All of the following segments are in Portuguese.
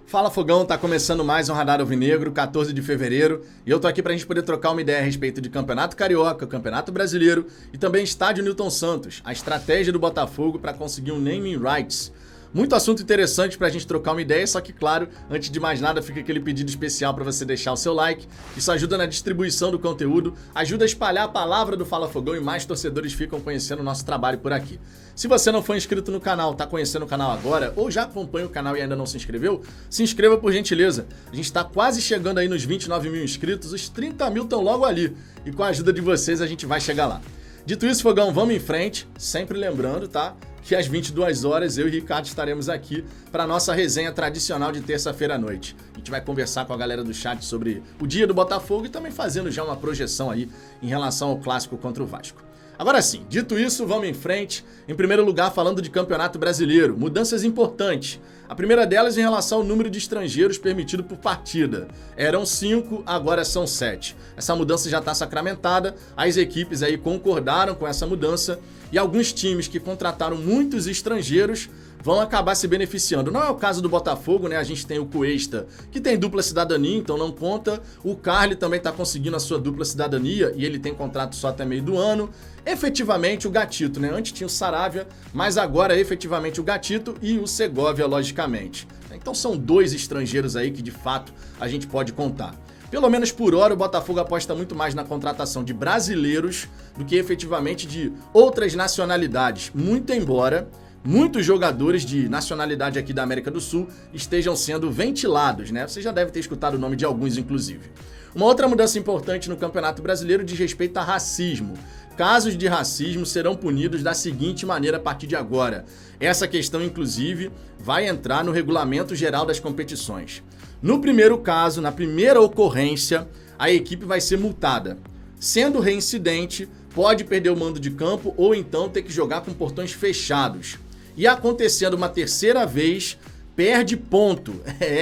Fala Fogão, tá começando mais um Radar Alvinegro, 14 de fevereiro, e eu tô aqui pra gente poder trocar uma ideia a respeito de Campeonato Carioca, Campeonato Brasileiro e também Estádio Newton Santos, a estratégia do Botafogo para conseguir um naming rights. Muito assunto interessante pra gente trocar uma ideia, só que claro, antes de mais nada fica aquele pedido especial pra você deixar o seu like. Isso ajuda na distribuição do conteúdo, ajuda a espalhar a palavra do Fala Fogão e mais torcedores ficam conhecendo o nosso trabalho por aqui. Se você não for inscrito no canal, tá conhecendo o canal agora ou já acompanha o canal e ainda não se inscreveu, se inscreva por gentileza. A gente tá quase chegando aí nos 29 mil inscritos, os 30 mil estão logo ali e com a ajuda de vocês a gente vai chegar lá. Dito isso, Fogão, vamos em frente, sempre lembrando, tá? Que às 22 horas eu e Ricardo estaremos aqui para a nossa resenha tradicional de terça-feira à noite. A gente vai conversar com a galera do chat sobre o dia do Botafogo e também fazendo já uma projeção aí em relação ao clássico contra o Vasco. Agora sim, dito isso, vamos em frente. Em primeiro lugar, falando de Campeonato Brasileiro, mudanças importantes. A primeira delas em relação ao número de estrangeiros permitido por partida. Eram 5, agora são 7. Essa mudança já está sacramentada, as equipes aí concordaram com essa mudança e alguns times que contrataram muitos estrangeiros vão acabar se beneficiando. Não é o caso do Botafogo, né? A gente tem o Cuesta, que tem dupla cidadania, então não conta. O Carly também está conseguindo a sua dupla cidadania e ele tem contrato só até meio do ano. Efetivamente o Gatito, né? Antes tinha o Saravia, mas agora efetivamente o Gatito e o Segovia, logicamente. Então são 2 estrangeiros aí que de fato a gente pode contar. Pelo menos por hora, o Botafogo aposta muito mais na contratação de brasileiros do que efetivamente de outras nacionalidades. Muito embora muitos jogadores de nacionalidade aqui da América do Sul estejam sendo ventilados, né? Você já deve ter escutado o nome de alguns, inclusive. Uma outra mudança importante no Campeonato Brasileiro diz respeito a racismo. Casos de racismo serão punidos da seguinte maneira a partir de agora. Essa questão, inclusive, vai entrar no regulamento geral das competições. No primeiro caso, na primeira ocorrência, a equipe vai ser multada. Sendo reincidente, pode perder o mando de campo ou então ter que jogar com portões fechados. E acontecendo uma terceira vez, perde ponto.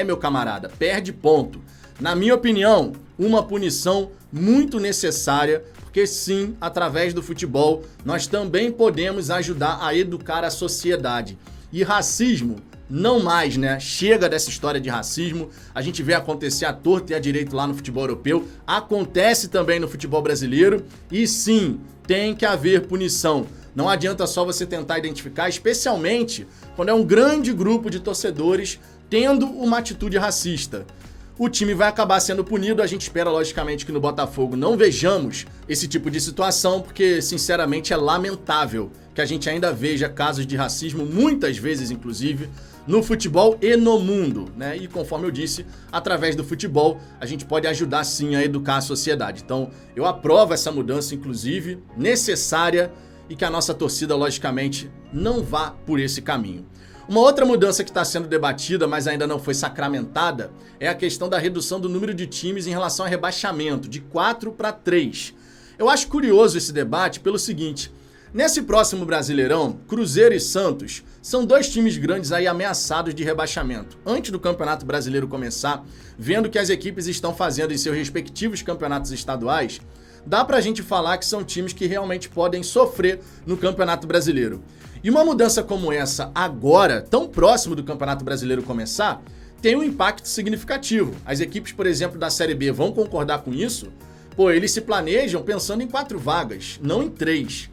Meu camarada, perde ponto. Na minha opinião, uma punição muito necessária, porque sim, através do futebol, nós também podemos ajudar a educar a sociedade. E racismo, não mais, né? Chega dessa história de racismo. A gente vê acontecer à torta e à direito lá no futebol europeu. Acontece também no futebol brasileiro. E sim, tem que haver punição. Não adianta só você tentar identificar, especialmente quando é um grande grupo de torcedores tendo uma atitude racista. O time vai acabar sendo punido, a gente espera logicamente que no Botafogo não vejamos esse tipo de situação, porque sinceramente é lamentável que a gente ainda veja casos de racismo, muitas vezes inclusive, no futebol e no mundo, né? E conforme eu disse, através do futebol a gente pode ajudar sim a educar a sociedade. Então eu aprovo essa mudança, inclusive, necessária, e que a nossa torcida, logicamente, não vá por esse caminho. Uma outra mudança que está sendo debatida, mas ainda não foi sacramentada, é a questão da redução do número de times em relação ao rebaixamento, de 4 para 3. Eu acho curioso esse debate pelo seguinte: nesse próximo Brasileirão, Cruzeiro e Santos são 2 times grandes aí ameaçados de rebaixamento. Antes do Campeonato Brasileiro começar, vendo o que as equipes estão fazendo em seus respectivos campeonatos estaduais, dá pra gente falar que são times que realmente podem sofrer no Campeonato Brasileiro. E uma mudança como essa agora, tão próximo do Campeonato Brasileiro começar, tem um impacto significativo. As equipes, por exemplo, da Série B vão concordar com isso? Pô, eles se planejam pensando em 4 vagas, não em 3.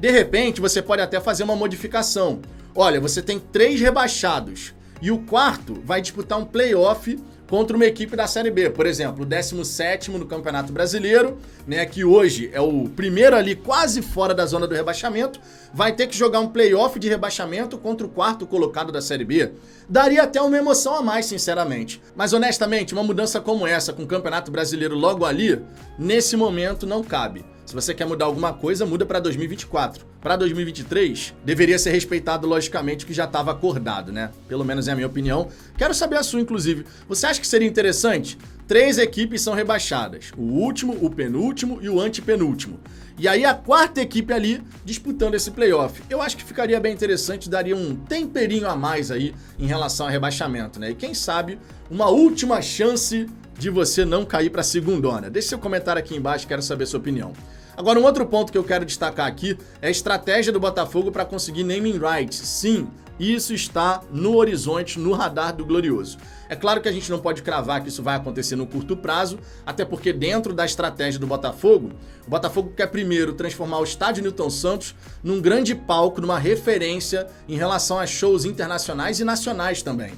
De repente, você pode até fazer uma modificação. Olha, você tem 3 rebaixados e o quarto vai disputar um play-off contra uma equipe da Série B, por exemplo, o 17º no Campeonato Brasileiro, né, que hoje é o primeiro ali quase fora da zona do rebaixamento, vai ter que jogar um play-off de rebaixamento contra o 4º colocado da Série B. Daria até uma emoção a mais, sinceramente. Mas honestamente, uma mudança como essa com o Campeonato Brasileiro logo ali, nesse momento não cabe. Se você quer mudar alguma coisa, muda para 2024. Para 2023, deveria ser respeitado, logicamente, o que já estava acordado, né? Pelo menos é a minha opinião. Quero saber a sua, inclusive. Você acha que seria interessante? 3 equipes são rebaixadas. O último, o penúltimo e o antepenúltimo. E aí a 4ª equipe ali disputando esse playoff. Eu acho que ficaria bem interessante, daria um temperinho a mais aí em relação ao rebaixamento, né? E quem sabe, uma última chance de você não cair para a segundona. Deixe seu comentário aqui embaixo, quero saber a sua opinião. Agora, um outro ponto que eu quero destacar aqui é a estratégia do Botafogo para conseguir naming rights. Sim, isso está no horizonte, no radar do Glorioso. É claro que a gente não pode cravar que isso vai acontecer no curto prazo, até porque dentro da estratégia do Botafogo, o Botafogo quer primeiro transformar o estádio Newton Santos num grande palco, numa referência em relação a shows internacionais e nacionais também.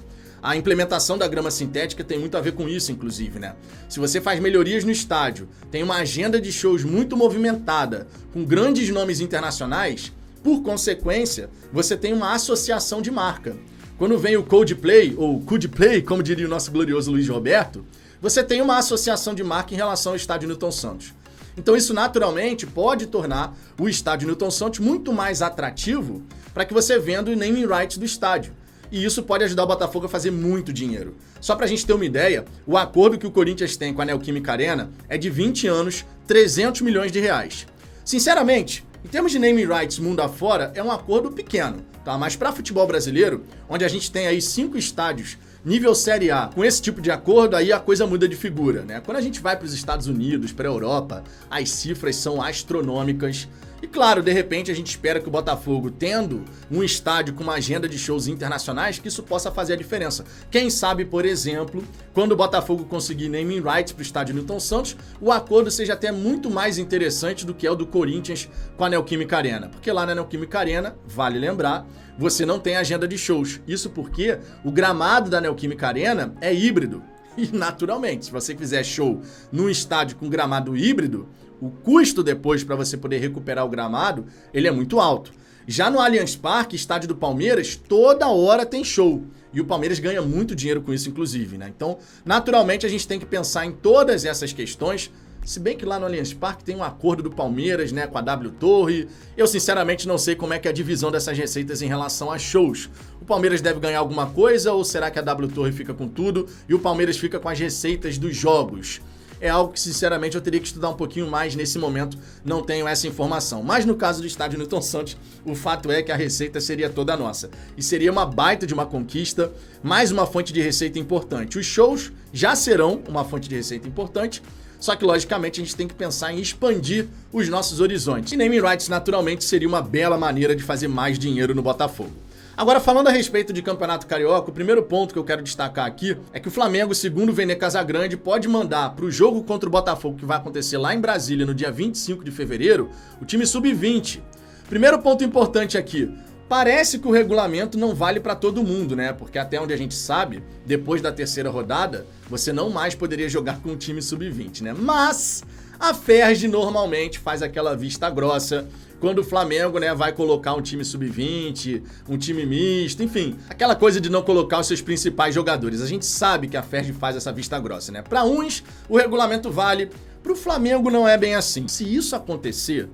A implementação da grama sintética tem muito a ver com isso, inclusive, né? Se você faz melhorias no estádio, tem uma agenda de shows muito movimentada, com grandes nomes internacionais, por consequência, você tem uma associação de marca. Quando vem o Coldplay, ou Coldplay, como diria o nosso glorioso Luiz Roberto, você tem uma associação de marca em relação ao estádio Newton Santos. Então isso naturalmente pode tornar o estádio Newton Santos muito mais atrativo para que você venda o naming rights do estádio. E isso pode ajudar o Botafogo a fazer muito dinheiro. Só pra gente ter uma ideia, o acordo que o Corinthians tem com a Neoquímica Arena é de 20 anos, 300 milhões de reais. Sinceramente, em termos de naming rights mundo afora, é um acordo pequeno, tá? Mas para futebol brasileiro, onde a gente tem aí 5 estádios nível Série A, com esse tipo de acordo, aí a coisa muda de figura, né? Quando a gente vai para os Estados Unidos, para a Europa, as cifras são astronômicas. E claro, de repente a gente espera que o Botafogo, tendo um estádio com uma agenda de shows internacionais, que isso possa fazer a diferença. Quem sabe, por exemplo, quando o Botafogo conseguir naming rights para o estádio Newton Santos, o acordo seja até muito mais interessante do que é o do Corinthians com a Neoquímica Arena. Porque lá na Neoquímica Arena, vale lembrar, você não tem agenda de shows. Isso porque o gramado da Neoquímica Arena é híbrido. E naturalmente, se você fizer show num estádio com gramado híbrido, o custo depois para você poder recuperar o gramado, ele é muito alto. Já no Allianz Parque, estádio do Palmeiras, toda hora tem show. E o Palmeiras ganha muito dinheiro com isso, inclusive, né? Então, naturalmente, a gente tem que pensar em todas essas questões. Se bem que lá no Allianz Parque tem um acordo do Palmeiras, né, com a W Torre. Eu, sinceramente, não sei como é que é a divisão dessas receitas em relação a shows. O Palmeiras deve ganhar alguma coisa ou será que a W Torre fica com tudo e o Palmeiras fica com as receitas dos jogos? É algo que, sinceramente, eu teria que estudar um pouquinho mais nesse momento, não tenho essa informação. Mas no caso do estádio Newton Santos, o fato é que a receita seria toda nossa. E seria uma baita de uma conquista, mais uma fonte de receita importante. Os shows já serão uma fonte de receita importante, só que, logicamente, a gente tem que pensar em expandir os nossos horizontes. E naming rights, naturalmente, seria uma bela maneira de fazer mais dinheiro no Botafogo. Agora, falando a respeito de Campeonato Carioca, o primeiro ponto que eu quero destacar aqui é que o Flamengo, segundo o Vene Casagrande, pode mandar para o jogo contra o Botafogo, que vai acontecer lá em Brasília no dia 25 de fevereiro, o time sub-20. Primeiro ponto importante aqui, parece que o regulamento não vale para todo mundo, né? Porque até onde a gente sabe, depois da terceira rodada, você não mais poderia jogar com o time sub-20, né? Mas a Ferg normalmente faz aquela vista grossa quando o Flamengo, né, vai colocar um time sub-20, um time misto, enfim, aquela coisa de não colocar os seus principais jogadores. A gente sabe que a Ferg faz essa vista grossa, né? Para uns, o regulamento vale, para o Flamengo não é bem assim. Se isso acontecer,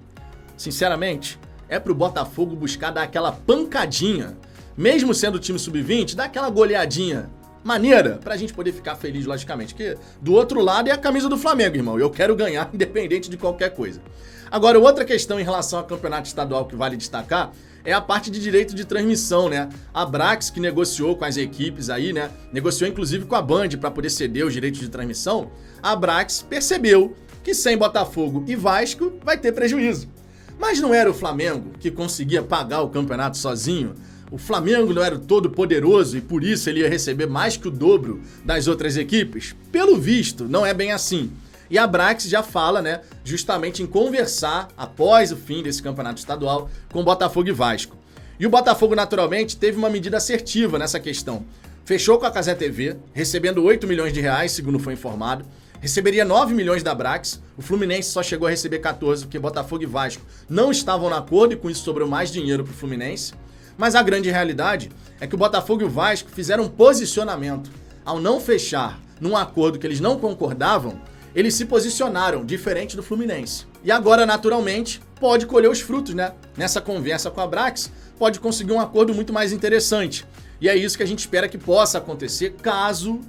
sinceramente, é pro Botafogo buscar dar aquela pancadinha, mesmo sendo time sub-20, dar aquela goleadinha maneira pra gente poder ficar feliz, logicamente, porque do outro lado é a camisa do Flamengo, irmão, eu quero ganhar independente de qualquer coisa. Agora, outra questão em relação ao campeonato estadual que vale destacar é a parte de direito de transmissão, né? A Brax, que negociou com as equipes aí, né? Negociou inclusive com a Band para poder ceder os direitos de transmissão. A Brax percebeu que sem Botafogo e Vasco vai ter prejuízo. Mas não era o Flamengo que conseguia pagar o campeonato sozinho? O Flamengo não era o todo poderoso e por isso ele ia receber mais que o dobro das outras equipes? Pelo visto, não é bem assim. E a Brax já fala, né, justamente em conversar após o fim desse campeonato estadual com Botafogo e Vasco. E o Botafogo, naturalmente, teve uma medida assertiva nessa questão. Fechou com a Cazé TV, recebendo 8 milhões de reais, segundo foi informado. Receberia 9 milhões da Brax, o Fluminense só chegou a receber 14, porque Botafogo e Vasco não estavam no acordo e com isso sobrou mais dinheiro para o Fluminense. Mas a grande realidade é que o Botafogo e o Vasco fizeram um posicionamento. Ao não fechar num acordo que eles não concordavam, eles se posicionaram diferente do Fluminense. E agora, naturalmente, pode colher os frutos, né? Nessa conversa com a Brax, pode conseguir um acordo muito mais interessante. E é isso que a gente espera que possa acontecer caso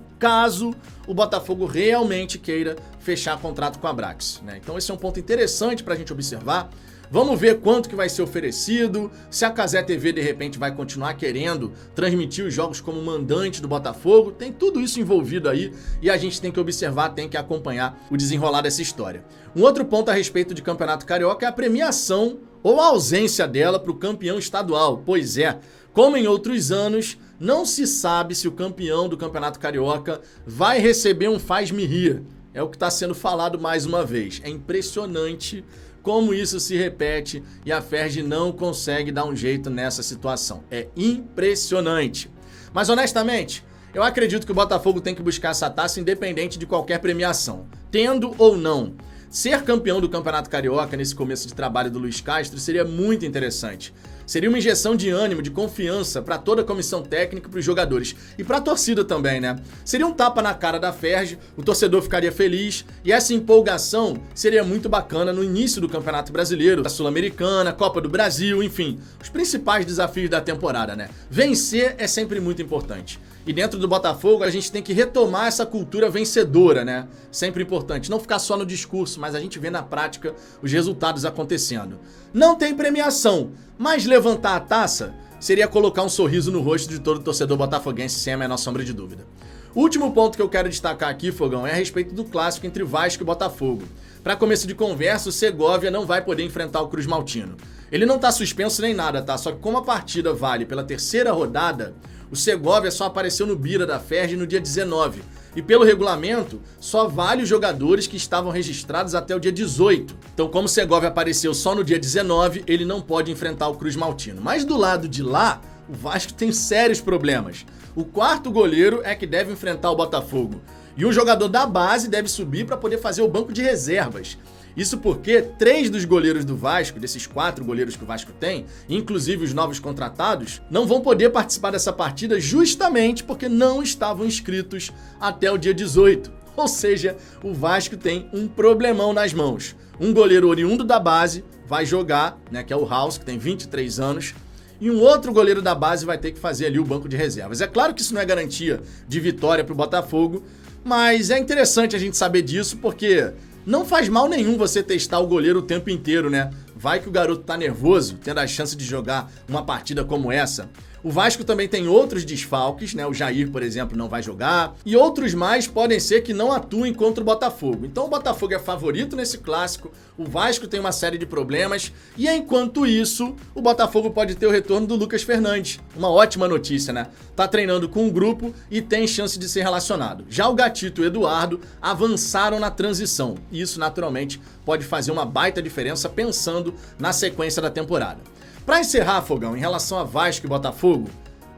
o Botafogo realmente queira fechar contrato com a Brax, né? Então esse é um ponto interessante para a gente observar. Vamos ver quanto que vai ser oferecido, se a Cazé TV de repente vai continuar querendo transmitir os jogos como mandante do Botafogo. Tem tudo isso envolvido aí e a gente tem que observar, tem que acompanhar o desenrolar dessa história. Um outro ponto a respeito de Campeonato Carioca é a premiação ou a ausência dela para o campeão estadual. Pois é, como em outros anos, não se sabe se o campeão do Campeonato Carioca vai receber um faz-me rir. É o que está sendo falado mais uma vez. É impressionante como isso se repete e a Ferg não consegue dar um jeito nessa situação. É impressionante. Mas honestamente, eu acredito que o Botafogo tem que buscar essa taça independente de qualquer premiação. Tendo ou não. Ser campeão do Campeonato Carioca nesse começo de trabalho do Luiz Castro seria muito interessante. Seria uma injeção de ânimo, de confiança para toda a comissão técnica e para os jogadores. E para a torcida também, né? Seria um tapa na cara da Ferg, o torcedor ficaria feliz e essa empolgação seria muito bacana no início do Campeonato Brasileiro, da Sul-Americana, Copa do Brasil, enfim, os principais desafios da temporada, né? Vencer é sempre muito importante. E dentro do Botafogo a gente tem que retomar essa cultura vencedora, né? Sempre importante. Não ficar só no discurso, mas a gente vê na prática os resultados acontecendo. Não tem premiação, mas levantar a taça seria colocar um sorriso no rosto de todo torcedor botafoguense, sem a menor sombra de dúvida. O último ponto que eu quero destacar aqui, Fogão, é a respeito do clássico entre Vasco e Botafogo. Para começo de conversa, o Segovia não vai poder enfrentar o Cruz Maltino. Ele não tá suspenso nem nada, tá? Só que como a partida vale pela terceira rodada, o Segovia só apareceu no Bira da Ferg no dia 19. E pelo regulamento, só vale os jogadores que estavam registrados até o dia 18. Então, como o Segovia apareceu só no dia 19, ele não pode enfrentar o Cruz Maltino. Mas do lado de lá, o Vasco tem sérios problemas. O quarto goleiro é que deve enfrentar o Botafogo. E um jogador da base deve subir para poder fazer o banco de reservas. Isso porque 3 dos goleiros do Vasco, desses 4 goleiros que o Vasco tem, inclusive os novos contratados, não vão poder participar dessa partida justamente porque não estavam inscritos até o dia 18. Ou seja, o Vasco tem um problemão nas mãos. Um goleiro oriundo da base vai jogar, né, que é o House, que tem 23 anos, e um outro goleiro da base vai ter que fazer ali o banco de reservas. É claro que isso não é garantia de vitória para o Botafogo, mas é interessante a gente saber disso porque não faz mal nenhum você testar o goleiro o tempo inteiro, né? Vai que o garoto tá nervoso, tendo a chance de jogar uma partida como essa. O Vasco também tem outros desfalques, né? O Jair, por exemplo, não vai jogar. E outros mais podem ser que não atuem contra o Botafogo. Então o Botafogo é favorito nesse clássico, o Vasco tem uma série de problemas. E enquanto isso, o Botafogo pode ter o retorno do Lucas Fernandes. Uma ótima notícia, né? Tá treinando com um grupo e tem chance de ser relacionado. Já o Gatito e o Eduardo avançaram na transição. E isso, naturalmente, pode fazer uma baita diferença pensando na sequência da temporada. Para encerrar, Fogão, em relação a Vasco e Botafogo,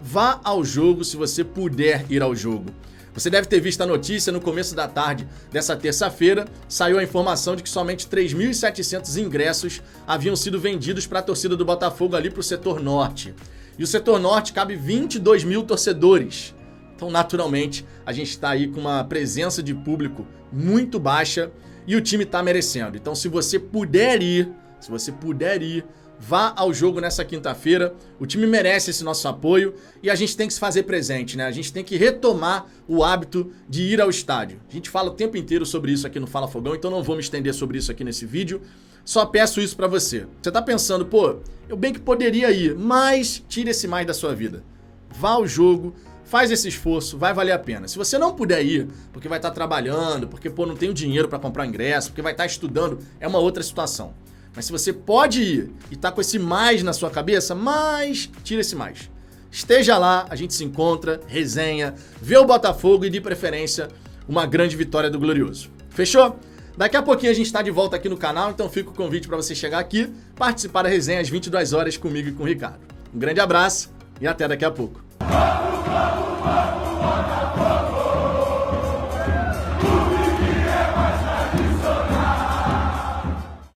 vá ao jogo se você puder ir ao jogo. Você deve ter visto a notícia no começo da tarde dessa terça-feira, saiu a informação de que somente 3.700 ingressos haviam sido vendidos para a torcida do Botafogo ali para o setor norte. E o setor norte cabe 22 mil torcedores. Então, naturalmente, a gente está aí com uma presença de público muito baixa e o time está merecendo. Então, se você puder ir, vá ao jogo nessa quinta-feira, o time merece esse nosso apoio e a gente tem que se fazer presente, né? A gente tem que retomar o hábito de ir ao estádio. A gente fala o tempo inteiro sobre isso aqui no Fala Fogão, então não vou me estender sobre isso aqui nesse vídeo, só peço isso pra você. Você tá pensando, pô, eu bem que poderia ir, mas tire esse mais da sua vida. Vá ao jogo, faz esse esforço, vai valer a pena. Se você não puder ir, porque vai estar trabalhando, porque pô, não tem o dinheiro pra comprar ingresso, porque vai estar estudando, é uma outra situação. Mas se você pode ir e tá com esse mais na sua cabeça, tira esse mais. Esteja lá, a gente se encontra, resenha, vê o Botafogo e de preferência uma grande vitória do Glorioso. Fechou? Daqui a pouquinho a gente tá de volta aqui no canal, então fica o convite para você chegar aqui, participar da resenha às 22 horas comigo e com o Ricardo. Um grande abraço e até daqui a pouco.